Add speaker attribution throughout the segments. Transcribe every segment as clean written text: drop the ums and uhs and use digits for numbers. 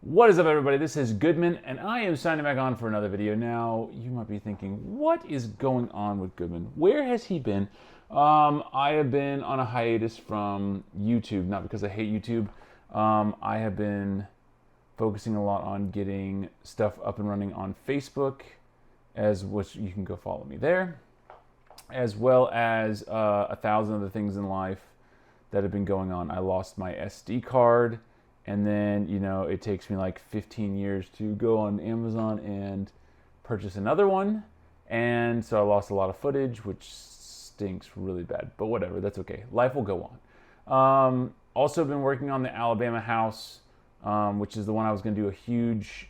Speaker 1: What is up, everybody? This is Goodman, and I am signing back on for another video. Now, you might be thinking, what is going on with Goodman? Where has he been? I have been on a hiatus from YouTube, not because I hate YouTube. I have been focusing a lot on getting stuff up and running on Facebook, as which you can go follow me there, as well as 1,000 other things in life that have been going on. I lost my SD card. And then, it takes me like 15 years to go on Amazon and purchase another one. And so I lost a lot of footage, which stinks really bad. But whatever, that's okay. Life will go on. Also been working on the Alabama house, which is the one I was going to do a huge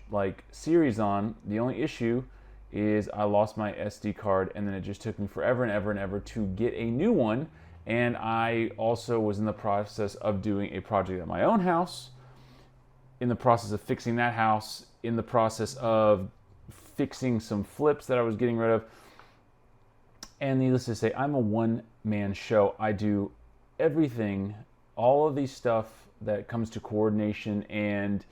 Speaker 1: series on. The only issue is I lost my SD card, and then it just took me forever and ever and ever to get a new one. And I also was in the process of doing a project at my own house, in the process of fixing that house, in the process of fixing some flips that I was getting rid of. And needless to say, I'm a one-man show. I do everything, all of these stuff that comes to coordination and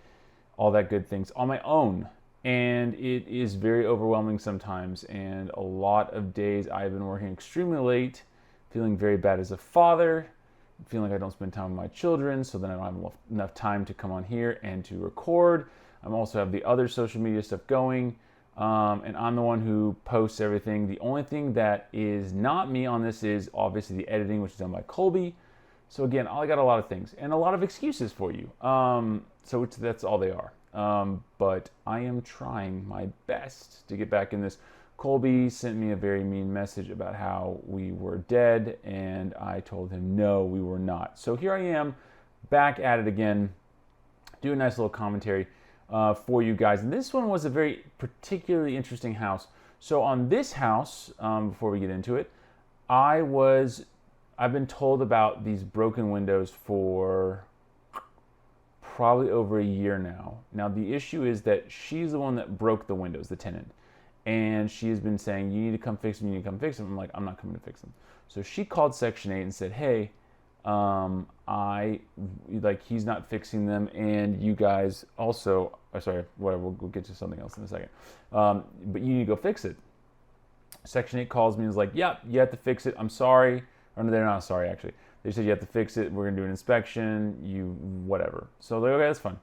Speaker 1: all that good things on my own. And it is very overwhelming sometimes. And a lot of days I've been working extremely late, feeling very bad as a father, feeling like I don't spend time with my children, so then I don't have enough time to come on here and to record. I also have the other social media stuff going, and I'm the one who posts everything. The only thing that is not me on this is obviously the editing, which is done by Colby. So again, I got a lot of things and a lot of excuses for you. That's all they are. But I am trying my best to get back in this. Colby sent me a very mean message about how we were dead, and I told him, no, we were not. So here I am, back at it again, do a nice little commentary for you guys. And this one was a very particularly interesting house. So on this house, before we get into it, I've been told about these broken windows for probably over a year now. Now, the issue is that she's the one that broke the windows, the tenant. And she has been saying, you need to come fix them, you need to come fix them. I'm like, I'm not coming to fix them. So she called Section 8 and said, hey, he's not fixing them, and you guys also, whatever, we'll get to something else in a second. But you need to go fix it. Section 8 calls me and is like, yeah, you have to fix it. I'm sorry. Or no, they're not sorry, actually. They said you have to fix it. We're going to do an inspection, whatever. So they're like, okay, that's fine.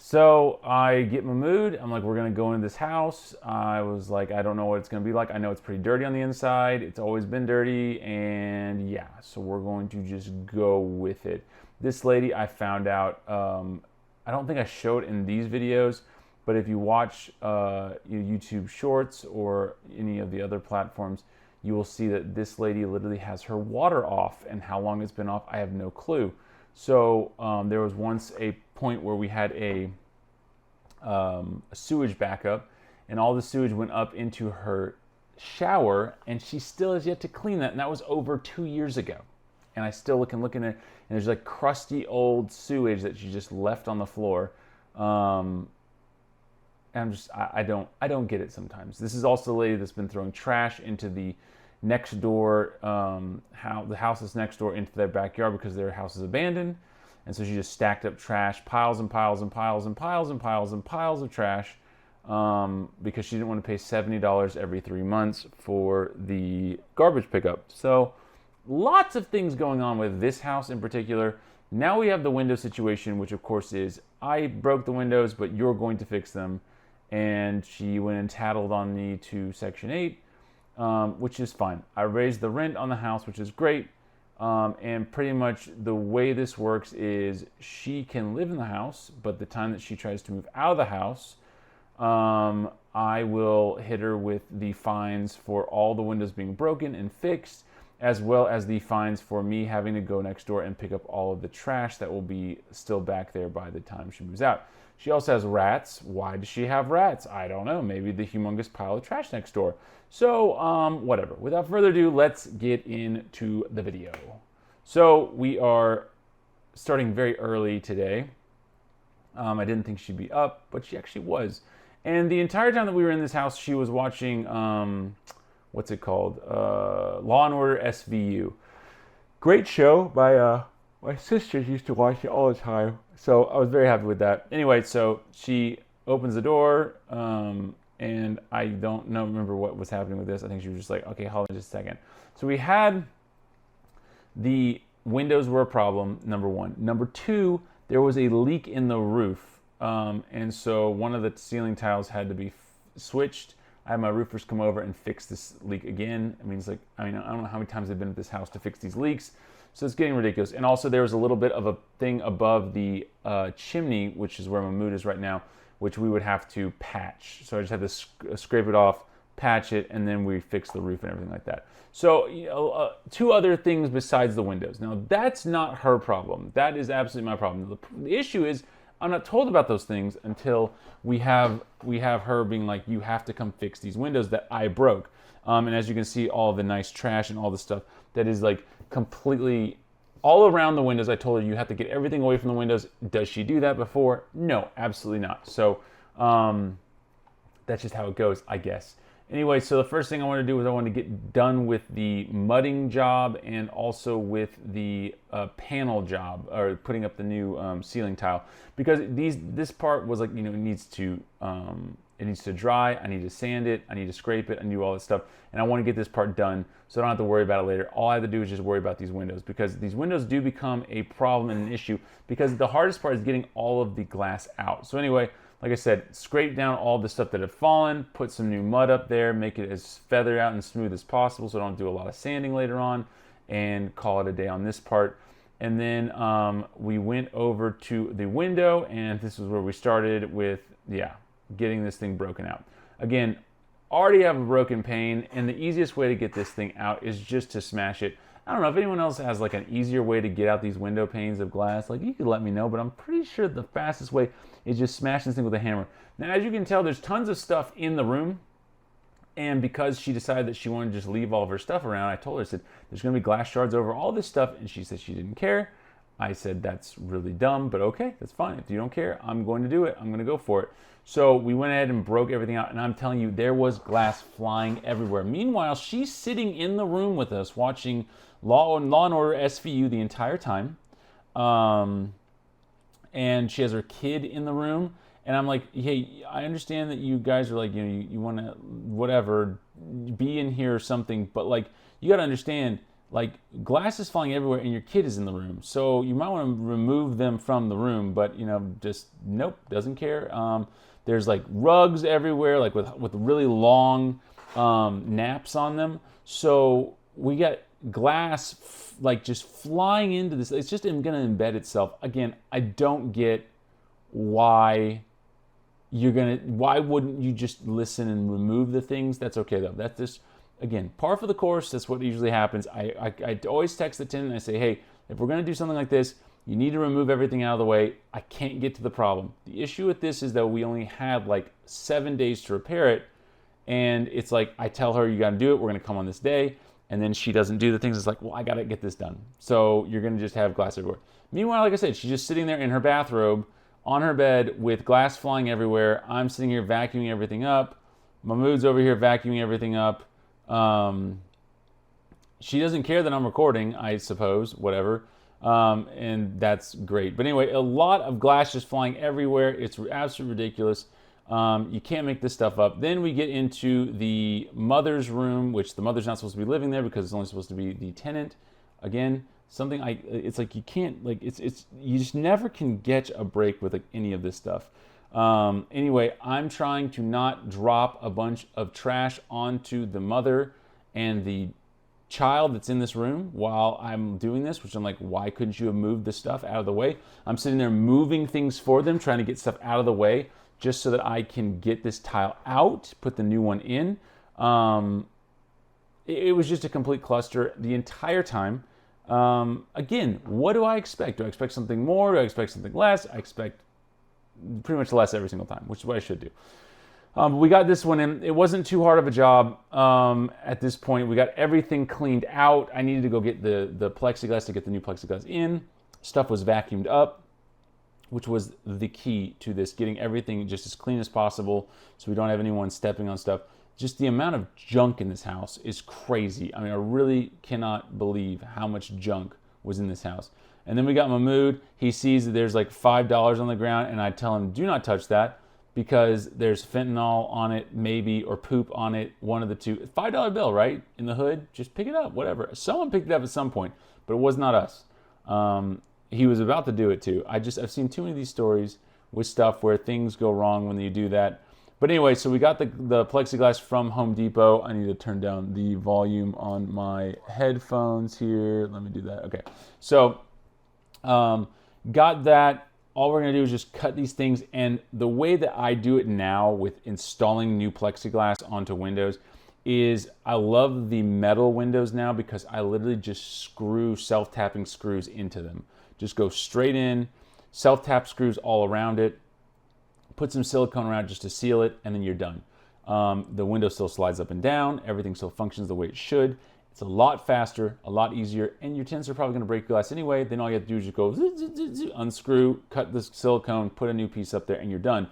Speaker 1: So I get my mood. I'm like, we're going to go into this house. I was like, I don't know what it's going to be like. I know it's pretty dirty on the inside. It's always been dirty. And yeah, so we're going to just go with it. This lady, I found out, I don't think I showed in these videos, but if you watch YouTube Shorts or any of the other platforms, you will see that this lady literally has her water off, and how long it's been off, I have no clue. So there was once a point where we had a sewage backup, and all the sewage went up into her shower, and she still has yet to clean that, and that was over 2 years ago. And I still can look in it, and there's like crusty old sewage that she just left on the floor. And I don't get it sometimes. This is also the lady that's been throwing trash into the next door, the house is next door, into their backyard because their house is abandoned. And so she just stacked up trash, piles and piles and piles and piles and piles and piles of trash, because she didn't want to pay $70 every 3 months for the garbage pickup. So lots of things going on with this house in particular. Now we have the window situation, which of course is, I broke the windows, but you're going to fix them. And she went and tattled on me to Section 8, which is fine. I raised the rent on the house, which is great. And pretty much the way this works is she can live in the house, but the time that she tries to move out of the house, I will hit her with the fines for all the windows being broken and fixed, as well as the fines for me having to go next door and pick up all of the trash that will be still back there by the time she moves out. She also has rats. Why does she have rats? I don't know. Maybe the humongous pile of trash next door. So, whatever. Without further ado, let's get into the video. So, we are starting very early today. I didn't think she'd be up, but she actually was. And the entire time that we were in this house, she was watching, what's it called? Law and Order SVU. Great show by My sisters used to watch it all the time, so I was very happy with that. Anyway, so she opens the door, and I don't remember what was happening with this. I think she was just like, okay, hold on just a second. So we had the windows were a problem, number one. Number two, there was a leak in the roof, and so one of the ceiling tiles had to be switched. I had my roofers come over and fix this leak again. I mean, I don't know how many times they've been at this house to fix these leaks. So it's getting ridiculous. And also there was a little bit of a thing above the chimney, which is where my mood is right now, which we would have to patch. So I just had to scrape it off, patch it, and then we fix the roof and everything like that. So two other things besides the windows. Now that's not her problem. That is absolutely my problem. The issue is I'm not told about those things until we have her being like, you have to come fix these windows that I broke. And as you can see, all the nice trash and all the stuff that is like completely all around the windows. I told her you have to get everything away from the windows. Does she do that before? No, absolutely not. So that's just how it goes, I guess. Anyway, so the first thing I want to do is I want to get done with the mudding job and also with the panel job, or putting up the new ceiling tile, because this part was like, it needs to dry. I need to sand it. I need to scrape it. I do all this stuff, and I want to get this part done so I don't have to worry about it later. All I have to do is just worry about these windows, because these windows do become a problem and an issue, because the hardest part is getting all of the glass out. So anyway, like I said, scrape down all the stuff that had fallen, put some new mud up there, make it as feathered out and smooth as possible so I don't do a lot of sanding later on, and call it a day on this part. And then we went over to the window, and this is where we started with, getting this thing broken out. Again, already have a broken pane, and the easiest way to get this thing out is just to smash it. I don't know if anyone else has like an easier way to get out these window panes of glass. Like, you could let me know, but I'm pretty sure the fastest way is just smash this thing with a hammer. Now, as you can tell, there's tons of stuff in the room, and because she decided that she wanted to just leave all of her stuff around, I told her, I said, there's going to be glass shards over all this stuff, and she said she didn't care. I said, that's really dumb, but okay, that's fine. If you don't care, I'm going to do it. I'm going to go for it. So we went ahead and broke everything out, and I'm telling you, there was glass flying everywhere. Meanwhile, she's sitting in the room with us watching Law and Order SVU the entire time, and she has her kid in the room, and I'm like, hey, I understand that you guys are like, you want to whatever, be in here or something, but like, you got to understand, like, glass is falling everywhere and your kid is in the room. So you might want to remove them from the room, but just nope, doesn't care. There's like rugs everywhere, like with really long naps on them. So we got glass like just flying into this. It's just going to embed itself. Again, I don't get why why wouldn't you just listen and remove the things? That's okay though. That's just, again, par for the course. That's what usually happens. I always text the tenant and I say, hey, if we're going to do something like this, you need to remove everything out of the way. I can't get to the problem. The issue with this is that we only had like 7 days to repair it. And it's like, I tell her, you got to do it. We're going to come on this day. And then she doesn't do the things. It's like, well, I got to get this done. So you're going to just have glass everywhere. Meanwhile, like I said, she's just sitting there in her bathrobe on her bed with glass flying everywhere. I'm sitting here vacuuming everything up. Mahmoud's over here vacuuming everything up. She doesn't care that I'm recording, I suppose, whatever. And that's great. But anyway, a lot of glass just flying everywhere. It's absolutely ridiculous. You can't make this stuff up. Then we get into the mother's room, which the mother's not supposed to be living there because it's only supposed to be the tenant. Again, it's like you can't, like, you just never can get a break with like any of this stuff. Anyway, I'm trying to not drop a bunch of trash onto the mother and the child that's in this room while I'm doing this, which I'm like, why couldn't you have moved the stuff out of the way? I'm sitting there moving things for them, trying to get stuff out of the way just so that I can get this tile out, put the new one in. It was just a complete cluster the entire time. Again, what do I expect? Do I expect something more? Do I expect something less? I expect pretty much less every single time, which is what I should do. We got this one in. It wasn't too hard of a job at this point. We got everything cleaned out. I needed to go get the plexiglass to get the new plexiglass in. Stuff was vacuumed up, which was the key to this, getting everything just as clean as possible so we don't have anyone stepping on stuff. Just the amount of junk in this house is crazy. I mean, I really cannot believe how much junk was in this house. And then we got Mahmood. He sees that there's like $5 on the ground, and I tell him, do not touch that because there's fentanyl on it, maybe, or poop on it, one of the two. $5 bill, right? In the hood, just pick it up, whatever. Someone picked it up at some point, but it was not us. He was about to do it too. I've seen too many of these stories with stuff where things go wrong when you do that. But anyway, so we got the plexiglass from Home Depot. I need to turn down the volume on my headphones here. Let me do that. Okay. So got that. All we're going to do is just cut these things. And the way that I do it now with installing new plexiglass onto windows is I love the metal windows now because I literally just screw self-tapping screws into them. Just go straight in, self-tap screws all around it, put some silicone around it just to seal it, and then you're done. The window still slides up and down. Everything still functions the way it should. It's a lot faster, a lot easier, and your tenants are probably going to break glass anyway. Then all you have to do is just go unscrew, cut the silicone, put a new piece up there, and you're done.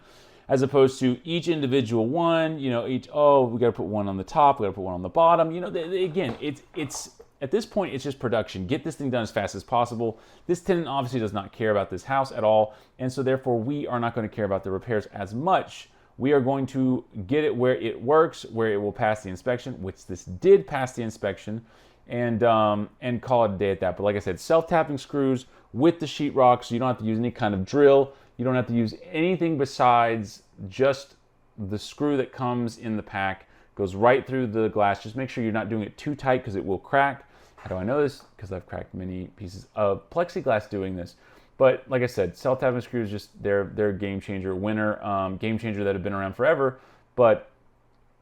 Speaker 1: As opposed to each individual one, we got to put one on the top, we got to put one on the bottom. Again, it's at this point, it's just production. Get this thing done as fast as possible. This tenant obviously does not care about this house at all, and so therefore we are not going to care about the repairs as much. We are going to get it where it works, where it will pass the inspection, which this did pass the inspection, and call it a day at that. But like I said, self-tapping screws with the sheetrock, so you don't have to use any kind of drill. You don't have to use anything besides just the screw that comes in the pack. Goes right through the glass. Just make sure you're not doing it too tight because it will crack. How do I know this? Because I've cracked many pieces of plexiglass doing this. But like I said, self-tapping screws, just they're a game changer, winner, game changer that have been around forever, but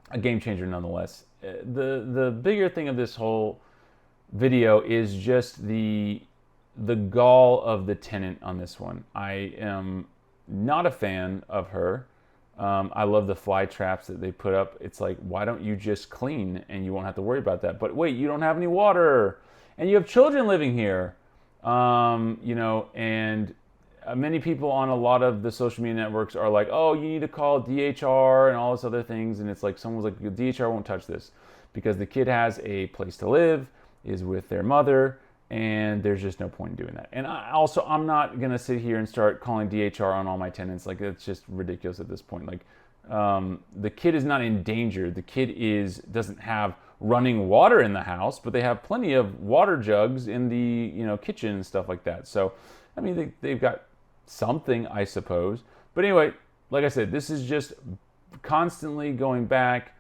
Speaker 1: a game changer nonetheless. The bigger thing of this whole video is just the gall of the tenant on this one. I am not a fan of her. I love the fly traps that they put up. It's like, why don't you just clean and you won't have to worry about that? But wait, you don't have any water and you have children living here. And many people on a lot of the social media networks are like, oh, you need to call DHR and all this other things. And it's like, someone's like, DHR won't touch this because the kid has a place to live, is with their mother, and there's just no point in doing that. And I'm not going to sit here and start calling DHR on all my tenants. Like, it's just ridiculous at this point. Like, the kid is not in danger. The kid doesn't have running water in the house, but they have plenty of water jugs in the kitchen and stuff like that. So, I mean, they've got something, I suppose. But anyway, like I said, this is just constantly going back,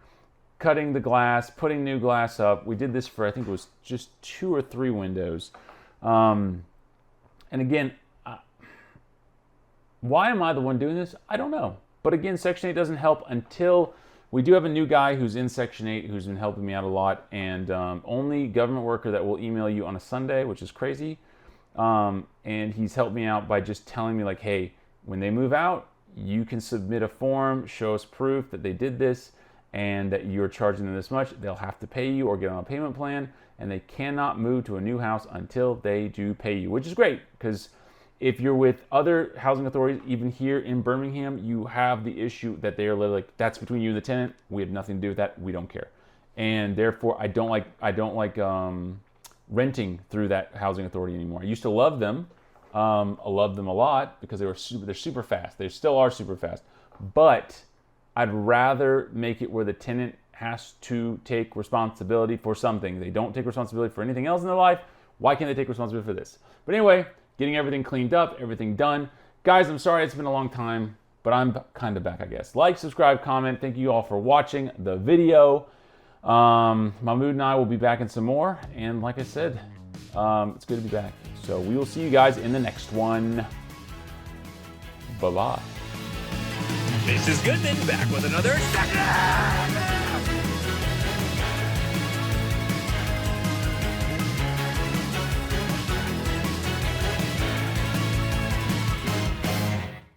Speaker 1: cutting the glass, putting new glass up. We did this for, I think it was just 2 or 3 windows. And again, why am I the one doing this? I don't know. But again, Section 8 doesn't help until we do have a new guy who's in Section 8 who's been helping me out a lot, and only government worker that will email you on a Sunday, which is crazy. And he's helped me out by just telling me, like, hey, when they move out, you can submit a form, show us proof that they did this and that you're charging them this much. They'll have to pay you or get on a payment plan, and they cannot move to a new house until they do pay you, which is great because if you're with other housing authorities, even here in Birmingham, you have the issue that they are literally like, that's between you and the tenant. We have nothing to do with that. We don't care. And therefore, I don't like renting through that housing authority anymore. I used to love them. I love them a lot because they're super fast. They still are super fast. But I'd rather make it where the tenant has to take responsibility for something. They don't take responsibility for anything else in their life. Why can't they take responsibility for this? But anyway, getting everything cleaned up, everything done. Guys, I'm sorry it's been a long time, but I'm kind of back, I guess. Like, subscribe, comment. Thank you all for watching the video. Mahmood and I will be back in some more. And like I said, it's good to be back. So we will see you guys in the next one. Bye-bye.
Speaker 2: This is Goodman, back with another...